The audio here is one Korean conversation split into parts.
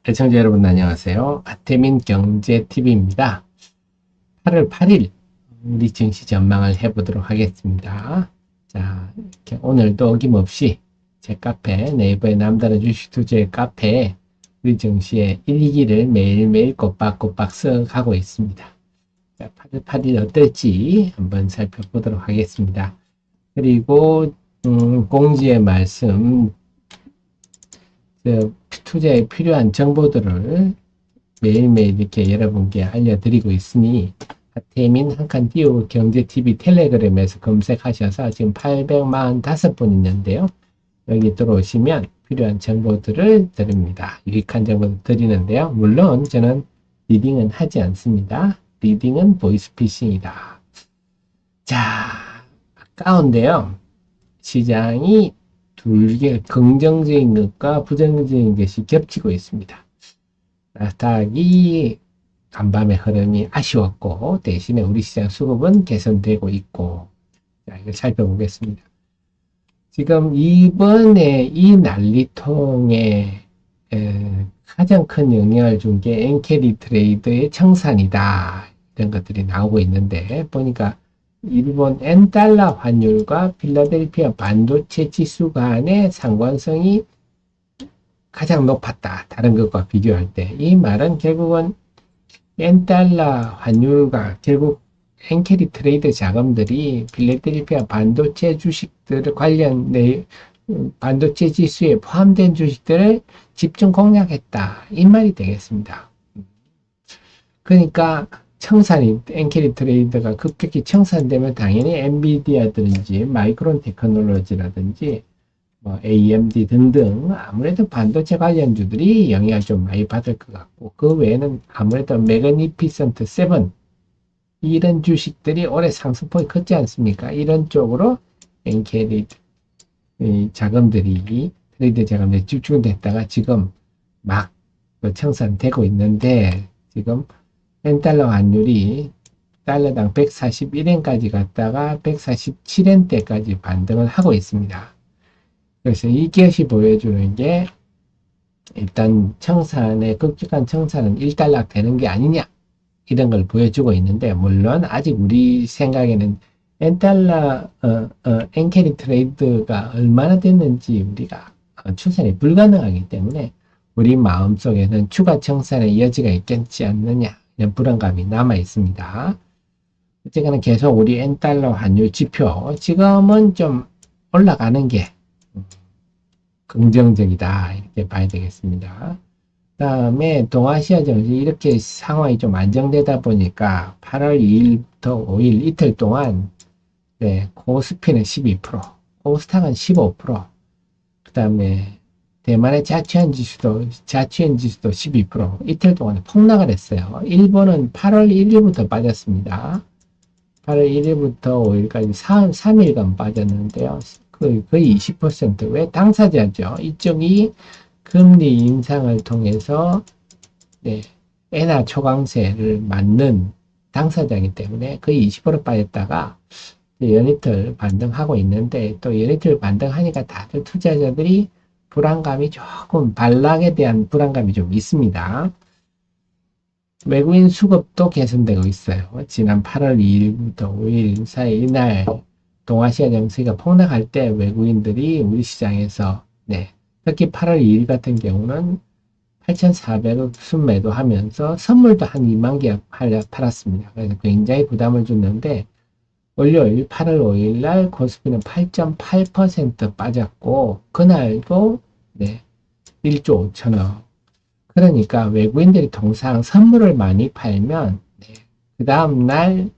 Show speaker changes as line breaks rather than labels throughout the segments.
애청자 여러분 안녕하세요. 아태민 경제TV입니다. 8월 8일 우리 증시 전망을 해보도록 하겠습니다. 자, 이렇게 오늘도 어김없이 제 카페, 네이버의 남다른 주식 투자의 카페에 우리 증시의 1, 2기를 매일매일 꼬박꼬박 쓱 하고 있습니다. 자, 8월 8일 어떨지 한번 살펴보도록 하겠습니다. 그리고 공지의 말씀, 투자에 필요한 정보들을 매일매일 이렇게 여러분께 알려드리고 있으니 아태민 한 칸 띄우고 경제TV 텔레그램에서 검색하셔서 지금 845분 있는데요. 여기 들어오시면 필요한 정보들을 드립니다. 유익한 정보를 드리는데요. 물론 저는 리딩은 하지 않습니다. 리딩은 보이스피싱이다. 자, 아까운데요. 시장이 둘개 긍정적인 것과 부정적인 것이 겹치고 있습니다. 나스닥이 간밤의 흐름이 아쉬웠고 대신에 우리 시장 수급은 개선되고 있고, 자, 이걸 살펴보겠습니다. 지금 이번에 이 난리통에 가장 큰 영향을 준 게 엔캐리 트레이드의 청산이다, 이런 것들이 나오고 있는데, 보니까 일본 엔달러 환율과 필라델피아 반도체 지수 간의 상관성이 가장 높았다, 다른 것과 비교할 때. 이 말은 결국은 엔달러 환율과 결국 엔캐리 트레이드 자금들이 필라델피아 반도체 주식들 관련 반도체 지수에 포함된 주식들을 집중 공략했다, 이 말이 되겠습니다. 그러니까 청산이, 엔캐리 트레이드가 급격히 청산되면 당연히 엔비디아든지 마이크론 테크놀로지라든지 뭐 AMD 등등 아무래도 반도체 관련주들이 영향을 좀 많이 받을 것 같고, 그 외에는 아무래도 매그니피센트 7 이런 주식들이 올해 상승폭이 컸지 않습니까? 이런 쪽으로 엔캐리 자금들이, 트레이드 자금들이 집중됐다가 지금 막 청산되고 있는데, 지금 엔달러 환율이 달러당 141엔까지 갔다가 147엔대까지 반등을 하고 있습니다. 그래서 이것이 보여주는 게 일단 급격한 청산은 1달러 되는 게 아니냐, 이런 걸 보여주고 있는데, 물론 아직 우리 생각에는 엔달러 엔캐리 트레이드가 얼마나 됐는지 우리가 추산이 불가능하기 때문에 우리 마음속에는 추가 청산의 여지가 있겠지 않느냐, 이런 불안감이 남아 있습니다. 어쨌거나 계속 우리 엔달러 환율 지표 지금은 좀 올라가는 게 긍정적이다, 이렇게 봐야 되겠습니다. 그 다음에 동아시아 증시 이렇게 상황이 좀 안정되다 보니까 8월 2일부터 5일 이틀 동안 코스피는 12%, 코스닥은 15%, 그 다음에 대만의 자치현 지수도 12% 이틀 동안에 폭락을 했어요. 일본은 8월 1일부터 빠졌습니다. 8월 1일부터 5일까지 3일간 빠졌는데요. 거의 20%. 왜? 당사자죠. 이쪽이 금리 인상을 통해서 엔화 초강세를 맞는 당사자이기 때문에 거의 20% 빠졌다가 연이틀 반등하고 있는데, 또 연이틀 반등하니까 다들 투자자들이 불안감이 조금, 반락에 대한 불안감이 좀 있습니다. 외국인 수급도 개선되고 있어요. 지난 8월 2일부터 5일 사이 이날 동아시아 정세가 폭락할 때 외국인들이 우리 시장에서 특히 8월 2일 같은 경우는 8,400억 순매도하면서 선물도 한 2만 개 팔았습니다. 그래서 굉장히 부담을 줬는데, 월요일 8월 5일 날 코스피는 8.8% 빠졌고, 그날도 1조 5천억. 그러니까 외국인들이 통상 선물을 많이 팔면 그 다음날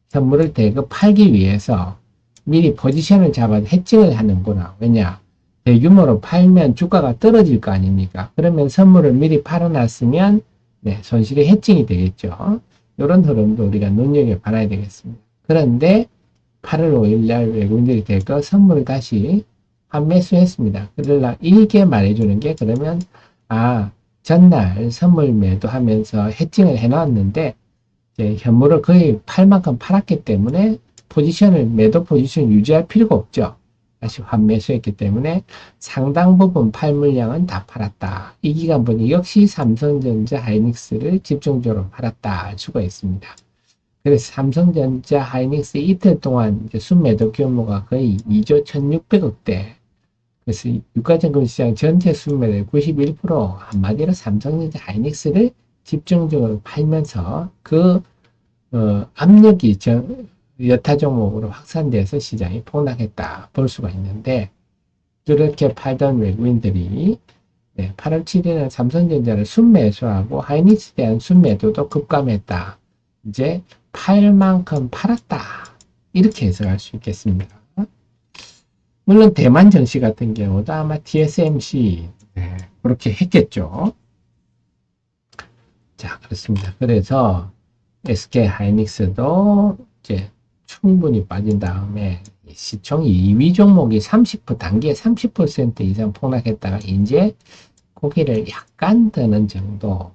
선물을 대거 팔기 위해서 미리 포지션을 잡아 해칭을 하는구나. 왜냐? 대규모로 팔면 주가가 떨어질 거 아닙니까? 그러면 선물을 미리 팔아놨으면 손실이 해칭이 되겠죠. 이런 흐름도 우리가 눈여겨봐야 되겠습니다. 그런데 8월 5일 날 외국인들이 대거 선물을 다시 환매수했습니다. 그러나 이게 말해주는 게, 그러면 전날 선물 매도하면서 해칭을 해놨는데 현물을 거의 팔 만큼 팔았기 때문에 매도 포지션을 유지할 필요가 없죠. 다시 환매수했기 때문에 상당 부분 팔 물량은 다 팔았다. 이 기간 보니 역시 삼성전자 하이닉스를 집중적으로 팔았다 할 수가 있습니다. 그래서 삼성전자 하이닉스 이틀 동안 이제 순매도 규모가 거의 2조 1600억대. 그래서 유가증권 시장 전체 순매도의 91% 한마디로 삼성전자 하이닉스를 집중적으로 팔면서 그 압력이 여타 종목으로 확산돼서 시장이 폭락했다 볼 수가 있는데, 그렇게 팔던 외국인들이 8월 7일은 삼성전자를 순매수하고 하이닉스에 대한 순매도도 급감했다. 이제 팔 만큼 팔았다. 이렇게 해석할 수 있겠습니다. 물론 대만 전시 같은 경우도 아마 TSMC 그렇게 했겠죠. 자, 그렇습니다. 그래서 SK 하이닉스도 이제 충분히 빠진 다음에 시총 2위 종목이 단기에 30% 이상 폭락했다가 이제 고개를 약간 드는 정도.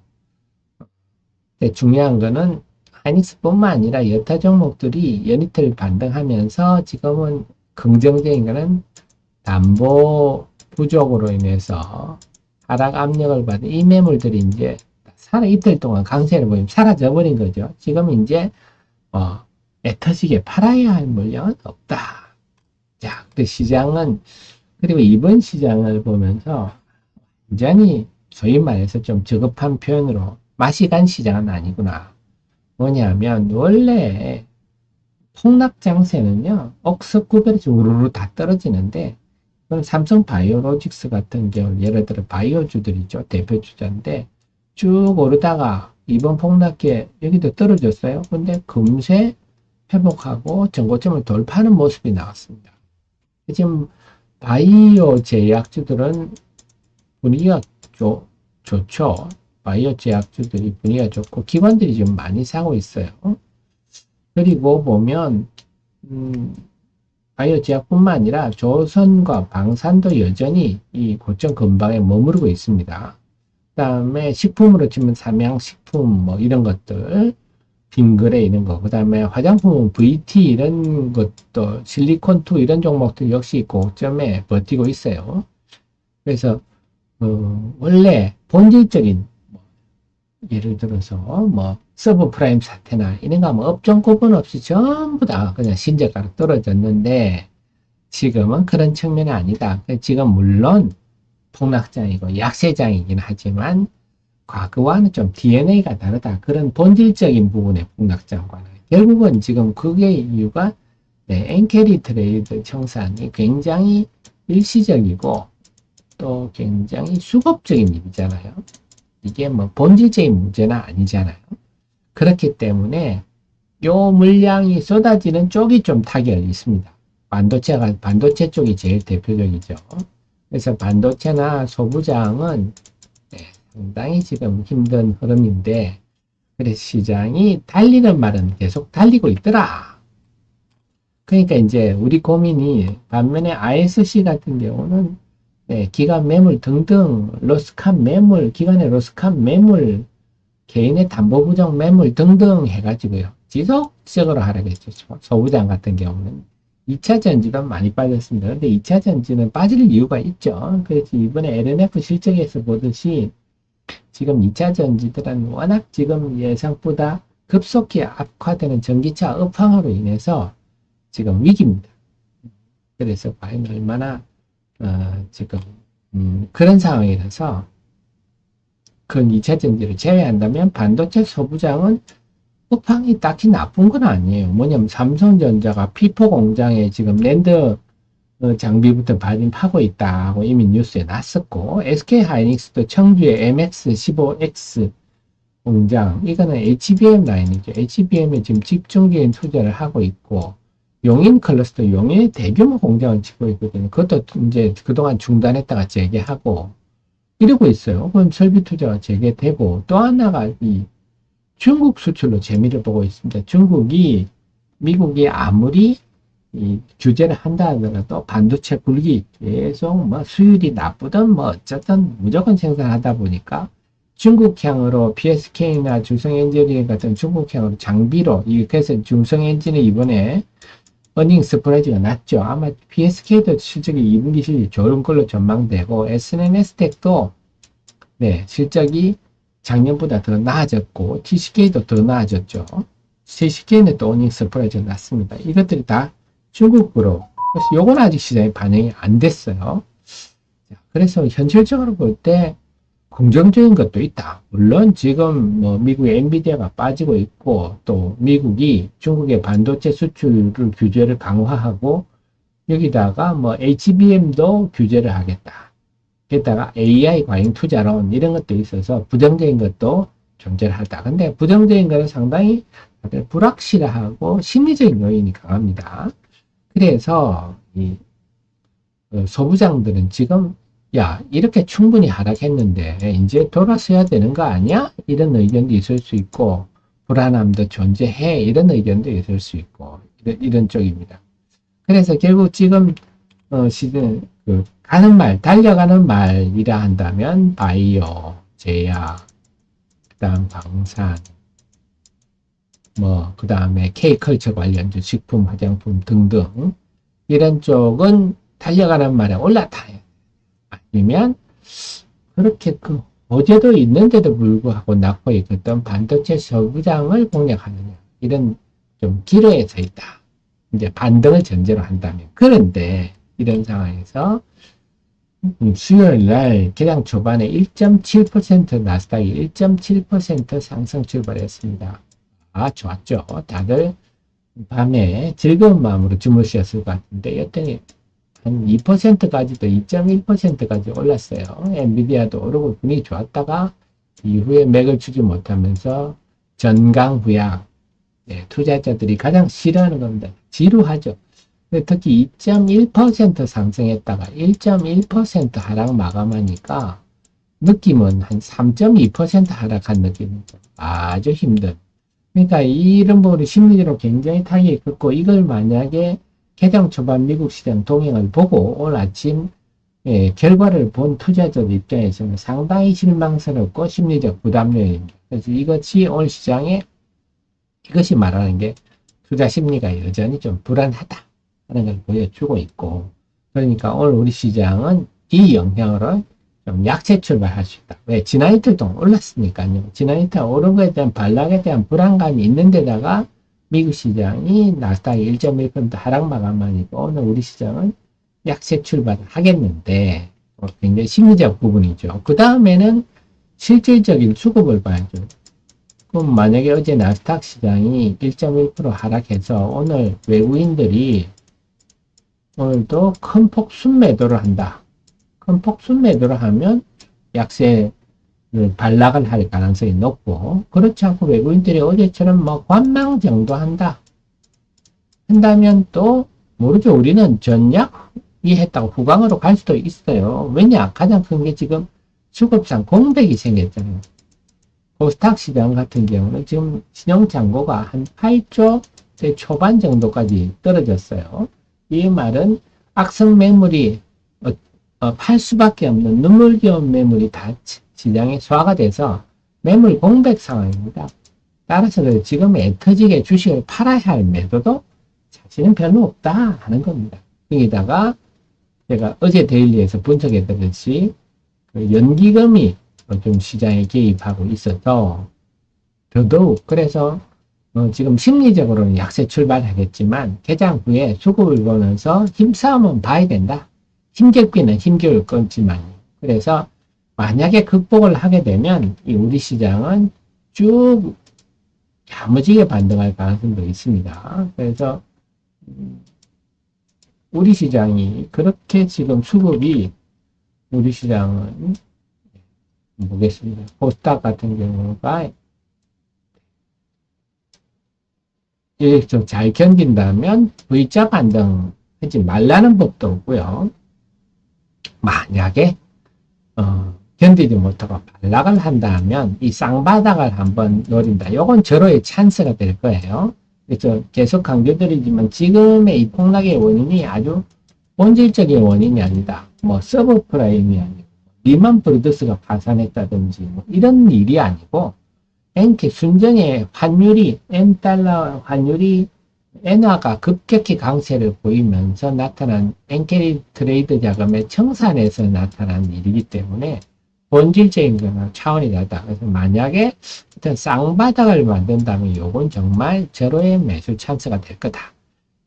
근데 중요한 거는 하이닉스뿐만 아니라 여타 종목들이 연이틀 반등하면서 지금은 긍정적인 거는 담보 부족으로 인해서 하락 압력을 받은 이 매물들이 이제 이틀 동안 강세를 보이면 사라져 버린 거죠. 지금 이제 애터지게 팔아야 할 물량은 없다. 자, 그 시장은, 그리고 이번 시장을 보면서 완전히 소위 말해서 좀 저급한 표현으로 맛이 간 시장은 아니구나. 뭐냐면 원래 폭락 장세는요, 억석구별해서 우르르 다 떨어지는데, 그럼 삼성 바이오로직스 같은 경우 예를 들어 바이오주들이죠. 대표 주자인데 쭉 오르다가 이번 폭락기에 여기도 떨어졌어요. 근데 금세 회복하고 전고점을 돌파하는 모습이 나왔습니다. 지금 바이오 제약주들은 분위기가 좋죠. 바이오 제약주들이 분위기가 좋고 기관들이 지금 많이 사고 있어요. 그리고 보면 바이오 제약뿐만 아니라 조선과 방산도 여전히 이 고점 근방에 머무르고 있습니다. 그 다음에 식품으로 치면 삼양식품 뭐 이런 것들, 빙그레 이런 거, 그 다음에 화장품은 VT 이런 것도, 실리콘2 이런 종목들 역시 고점에 버티고 있어요. 그래서 원래 본질적인 예를 들어서 뭐 서브프라임 사태나 이런 거 하면 업종 구분 없이 전부 다 그냥 신저가로 떨어졌는데 지금은 그런 측면이 아니다. 지금 물론 폭락장이고 약세장이긴 하지만 과거와는 좀 DNA가 다르다. 그런 본질적인 부분의 폭락장과는 결국은 지금 그게 이유가 엔캐리 트레이드 청산이 굉장히 일시적이고 또 굉장히 수급적인 일이잖아요. 이게 뭐 본질적인 문제는 아니잖아요. 그렇기 때문에 요 물량이 쏟아지는 쪽이 좀 타격이 있습니다. 반도체 쪽이 제일 대표적이죠. 그래서 반도체나 소부장은 상당히 지금 힘든 흐름인데, 그래서 시장이 달리는 말은 계속 달리고 있더라. 그러니까 이제 우리 고민이 반면에 ISC 같은 경우는 기관 매물 등등, 로스칸 매물, 기관의 로스칸 매물, 개인의 담보 부정 매물 등등 해가지고요. 지속적으로 하락했죠. 소부장 같은 경우는. 2차 전지도 많이 빠졌습니다. 근데 2차 전지는 빠질 이유가 있죠. 그래서 이번에 LNF 실적에서 보듯이 지금 2차 전지들은 워낙 지금 예상보다 급속히 악화되는 전기차 업황으로 인해서 지금 위기입니다. 그래서 과연 얼마나 지금 그런 상황이라서 그 2차 전지를 제외한다면 반도체 소부장은 업황이 딱히 나쁜 건 아니에요. 뭐냐면 삼성전자가 피포 공장에 지금 랜드 장비부터 발림하고 있다고 이미 뉴스에 났었고, SK 하이닉스도 청주의 MX15X 공장, 이거는 HBM 라인이죠. HBM에 지금 집중적인 투자를 하고 있고, 용인 클러스터, 용인의 대규모 공장을 짓고 있거든요. 그것도 이제 그동안 중단했다가 재개하고, 이러고 있어요. 그럼 설비 투자가 재개되고, 또 하나가 이 중국 수출로 재미를 보고 있습니다. 중국이, 미국이 아무리 이 규제를 한다 하더라도 반도체 굴기 계속 뭐 수율이 나쁘든 뭐 어쨌든 무조건 생산하다 보니까 중국향으로 PSK나 중성엔지니어링 같은 중국향으로 장비로, 그래서 중성엔지는 이번에 어닝 스프레드가 낮죠. 아마 PSK도 실적이 2분기 실적이 좋은 걸로 전망되고, SNS텍도 네, 실적이 작년보다 더 나아졌고, TCK도 더 나아졌죠. TCK는 또 어닝 스프레드가 낮습니다. 이것들이 다 중국으로. 그래서 요건 아직 시장에 반영이 안 됐어요. 그래서 현실적으로 볼 때 긍정적인 것도 있다. 물론 지금 뭐 미국의 엔비디아가 빠지고 있고, 또 미국이 중국의 반도체 수출을 규제를 강화하고, 여기다가 뭐 HBM도 규제를 하겠다. 게다가 AI 과잉 투자론 이런 것도 있어서 부정적인 것도 존재하다. 근데 부정적인 것은 상당히 다들 불확실하고 심리적인 요인이 강합니다. 그래서 이 소부장들은 지금 야, 이렇게 충분히 하락했는데 이제 돌아서야 되는 거 아니야? 이런 의견도 있을 수 있고, 불안함도 존재해. 이런 의견도 있을 수 있고, 이런 쪽입니다. 그래서 결국 지금 시즌 가는 말, 달려가는 말이라 한다면 바이오, 제약, 그다음 방산, 뭐 그다음에 K컬처 관련주, 식품, 화장품 등등 이런 쪽은 달려가는 말에 올라타요. 아니면 그렇게 어제도 있는데도 불구하고 낙폭이 있었던 반도체 소부장을 공략하느냐, 이런 좀 기로에 서 있다. 이제 반등을 전제로 한다면. 그런데 이런 상황에서 수요일 날 개장 초반에 1.7% 나스닥이 1.7% 상승 출발했습니다. 아, 좋았죠. 다들 밤에 즐거운 마음으로 주무셨을 것 같은데 여전히 한 2%까지도 2.1%까지 올랐어요. 엔비디아도 오르고 분위기 좋았다가 이후에 맥을 추지 못하면서 전강부약, 네, 투자자들이 가장 싫어하는 겁니다. 지루하죠. 특히 2.1% 상승했다가 1.1% 하락 마감하니까 느낌은 한 3.2% 하락한 느낌이죠. 아주 힘든. 그러니까 이런 부분이 심리적으로 굉장히 타격이 컸고, 이걸 만약에 개장 초반 미국 시장 동향을 보고 오늘 아침 결과를 본 투자자들 입장에서는 상당히 실망스럽고 심리적 부담 요인입니다. 그래서 이것이 오늘 시장에 이것이 말하는 게 투자 심리가 여전히 좀 불안하다 하는 걸 보여주고 있고, 그러니까 오늘 우리 시장은 이 영향으로 좀 약세 출발할 수 있다. 왜? 지난 이틀 동안 올랐으니까요. 지난 이틀 오른 거에 대한 반락에 대한 불안감이 있는 데다가 미국 시장이 나스닥이 1.1% 하락 마감하니까 오늘 우리 시장은 약세 출발을 하겠는데 굉장히 심리적 부분이죠. 그 다음에는 실질적인 수급을 봐야죠. 그럼 만약에 어제 나스닥 시장이 1.1% 하락해서 오늘 외국인들이 오늘도 큰 폭 순매도를 한다. 큰 폭 순매도를 하면 약세 반락을 할 가능성이 높고, 그렇지 않고 외국인들이 어제처럼 뭐 관망 정도 한다면 또 모르죠. 우리는 전략이 했다고 후광으로 갈 수도 있어요. 왜냐? 가장 큰 게 지금 수급상 공백이 생겼잖아요. 코스닥 시장 같은 경우는 지금 신용잔고가 한 8조 대 초반 정도까지 떨어졌어요. 이 말은 악성 매물이 팔 수밖에 없는 눈물겨운 매물이 다 시장에 소화가 돼서 매물 공백 상황입니다. 따라서 지금 애터지게 주식을 팔아야 할 매도도 사실은 별로 없다 하는 겁니다. 여기다가 제가 어제 데일리에서 분석했듯이 연기금이 좀 시장에 개입하고 있어서 더더욱, 그래서 지금 심리적으로는 약세 출발하겠지만 개장 후에 수급을 보면서 힘싸움은 봐야 된다. 힘겹기는 힘겨울 거지만, 그래서 만약에 극복을 하게 되면 이 우리 시장은 쭉 야무지게 반등할 가능성도 있습니다. 그래서 우리 시장이 그렇게 지금 수급이, 우리 시장은 보겠습니다. 코스닥 같은 경우가 이렇게 좀 잘 견딘다면 V자 반등하지 말라는 법도 없고요. 만약에 견디지 못하고 반락을 한다면 이 쌍바닥을 한번 노린다. 요건 절호의 찬스가 될 거예요. 그래서 계속 강조드리지만 지금의 이 폭락의 원인이 아주 본질적인 원인이 아니다. 뭐 서브프라임이 아니고 리만 브러더스가 파산했다든지 뭐 이런 일이 아니고 NK 순전히 환율이 N달러 환율이 엔화가 급격히 강세를 보이면서 나타난 엔캐리 트레이드 자금의 청산에서 나타난 일이기 때문에 본질적인 거는 차원이 다르다. 그래서 만약에 어떤 쌍바닥을 만든다면 요건 정말 제로의 매수 찬스가 될 거다.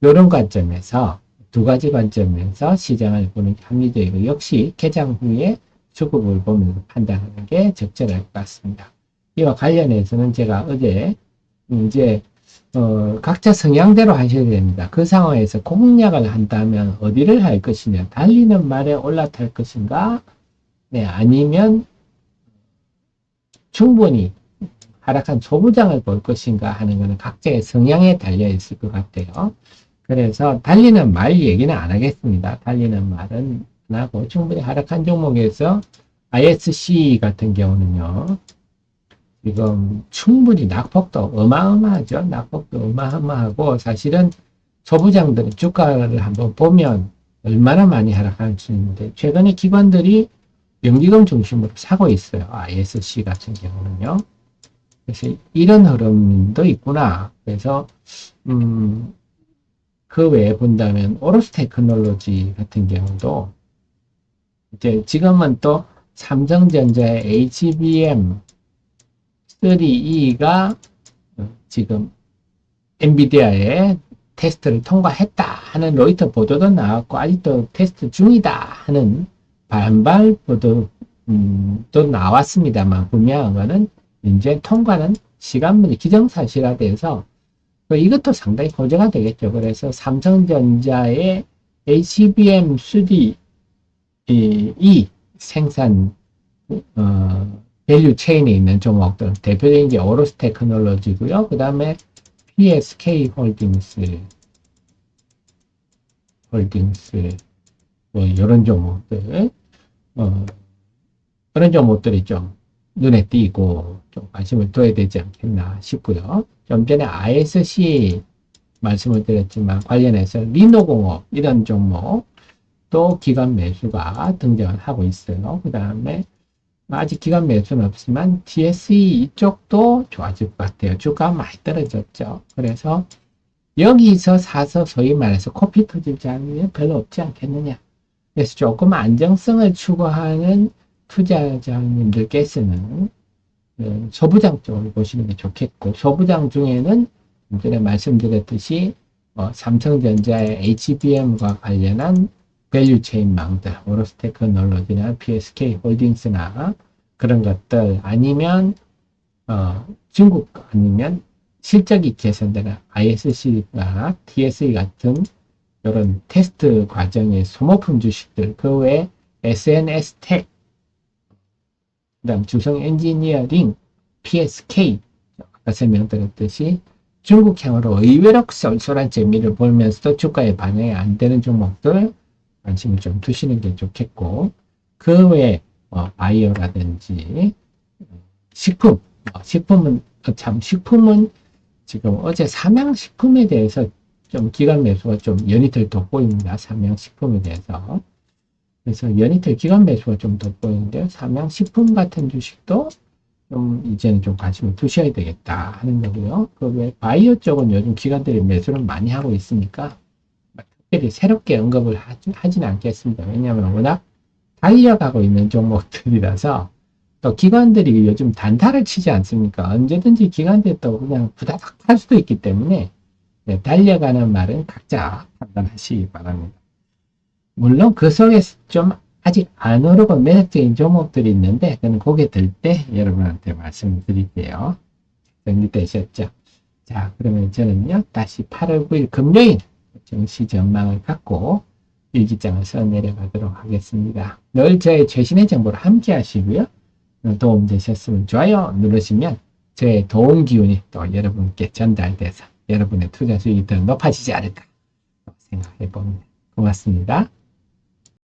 이런 관점에서 두 가지 관점에서 시장을 보는 게 합리적이고 역시 개장 후에 수급을 보면서 판단하는 게 적절할 것 같습니다. 이와 관련해서는 제가 어제 이제 각자 성향대로 하셔야 됩니다. 그 상황에서 공략을 한다면 어디를 할 것이냐, 달리는 말에 올라탈 것인가, 네, 아니면 충분히 하락한 소부장을 볼 것인가 하는 것은 각자의 성향에 달려 있을 것 같아요. 그래서 달리는 말 얘기는 안 하겠습니다. 달리는 말은 안 하고 충분히 하락한 종목에서 ISC 같은 경우는요. 지금 충분히 낙폭도 어마어마하죠. 낙폭도 어마어마하고 사실은 소부장들은 주가를 한번 보면 얼마나 많이 하락할 수 있는데 최근에 기관들이 연기금 중심으로 사고 있어요. ISC 같은 경우는요. 그래서 이런 흐름도 있구나. 그래서 그 외에 본다면 오로스 테크놀로지 같은 경우도 이제 지금은 또 삼성전자의 HBM 3E가 지금 엔비디아의 테스트를 통과했다 하는 로이터 보도도 나왔고 아직도 테스트 중이다 하는 반발 보도도 나왔습니다만 분명한 거는 이제 통과는 시간 문제 기정사실화돼서 이것도 상당히 호재가 되겠죠. 그래서 삼성전자의 HBM 3E 생산 밸류 체인에 있는 종목들 대표적인 게 오로스 테크놀로지고요. 그 다음에 PSK 홀딩스 뭐 이런 종목들 그런 종목들이 좀 눈에 띄고 좀 관심을 둬야 되지 않겠나 싶고요. 좀 전에 ISC 말씀을 드렸지만 관련해서 리노공업 이런 종목 또 기관 매수가 등장을 하고 있어요. 그 다음에 아직 기관 매수는 없지만 DSE 이쪽도 좋아질 것 같아요. 주가가 많이 떨어졌죠. 그래서 여기서 사서 소위 말해서 코피 터질 자금이 별로 없지 않겠느냐. 그래서 조금 안정성을 추구하는 투자자님들께서는 소부장 쪽을 보시는 게 좋겠고 소부장 중에는 전에 말씀드렸듯이 삼성전자의 HBM과 관련한 밸류체인망들, 오로스 테크놀로지나 PSK 홀딩스나 그런 것들 아니면 중국 아니면 실적이 개선되는 ISC나 TSE 같은 이런 테스트 과정의 소모품 주식들 그 외에 SNS텍 그다음 주성 엔지니어링 PSK 아까 설명드렸듯이 중국향으로 의외로 쏠쏠한 재미를 보면서도 주가에 반영이 안 되는 종목들 관심을 좀 두시는 게 좋겠고 그 외에 바이오라든지 식품은 지금 어제 삼양식품에 대해서 좀 기관 매수가 좀 연이틀 돋보입니다. 삼양식품에 대해서 그래서 연이틀 기관 매수가 좀 돋보이는데요. 삼양식품 같은 주식도 좀 이제는 좀 관심을 두셔야 되겠다 하는 거고요. 그 외에 바이오 쪽은 요즘 기관들이 매수를 많이 하고 있으니까 특별히 새롭게 언급을 하지는 않겠습니다. 왜냐하면 워낙 달려가고 있는 종목들이라서 또 기관들이 요즘 단타를 치지 않습니까? 언제든지 기관들이 또 그냥 부다닥 할 수도 있기 때문에 달려가는 말은 각자 판단하시기 바랍니다. 물론 그 속에서 좀 아직 안 오르고 매력적인 종목들이 있는데 그건 고개 들 때 여러분한테 말씀드릴게요. 정리되셨죠? 자, 그러면 저는요 다시 8월 9일 금요일 정시 전망을 갖고 일기장을 써 내려가도록 하겠습니다. 늘 저의 최신의 정보를 함께 하시고요. 도움되셨으면 좋아요 누르시면 저의 도움 기운이 또 여러분께 전달돼서 여러분의 투자 수익이 더 높아지지 않을까 생각해 봅니다. 고맙습니다.